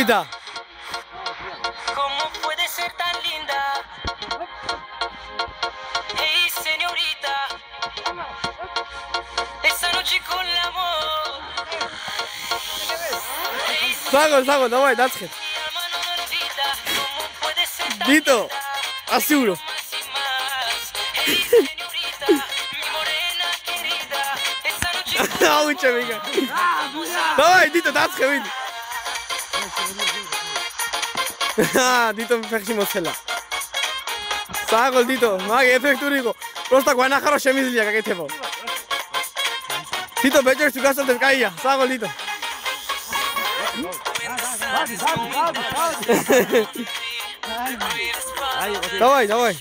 Mamacita. ¿Cómo puede ser tan linda? Hey, señorita. Esta noche con el amor. Sago, давай, датскет. Dito, asuro. Ауч, amiga. Давай, Dito, датскет, види. Dito ფეხში მოცელა. Sago, Dito, მაგ ეფექტური იყო. Просто გვანახარო შემიძლია გაკეთებო. Dito ბეჭერს თუ გასწორდეს, კაია. Sago, Dito. Давай.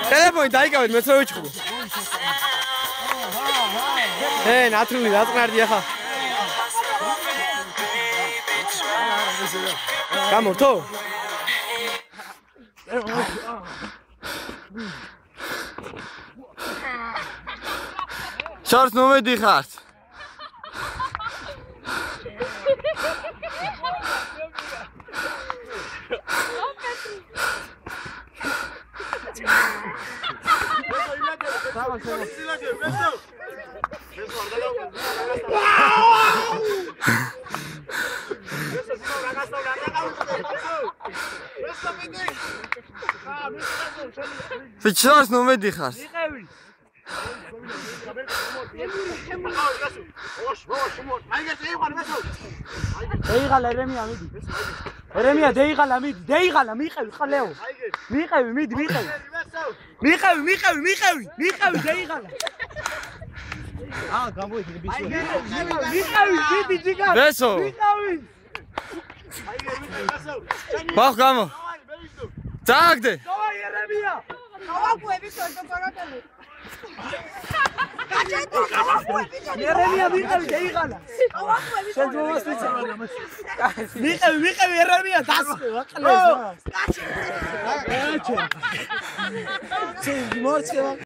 Телефон დაიკავეთ, მეც რო ვიჩხუბო. ნათრული დაწყნარდი ახლა. გამორთო? შორს მომედიხართ. Фичрас მომედიხართ. Deigala Eremia midi. Eremia deigala midi. Deigala მიყევი ხალეო. მიყევი მიდი. მიყევი deigala. გამოიდი ბიჭო. მიყევი მიდი ჯიგა. ბესო. მიყევი. ბახ გამო. წაგდე. დავაი Eremia. დავაკვები სორდოკორატელი. Eremia მიყევი deigala. შეძმოს ვიცი. მიყევი Eremia დასწე ვაყლეს. გაჩი. მოწევა.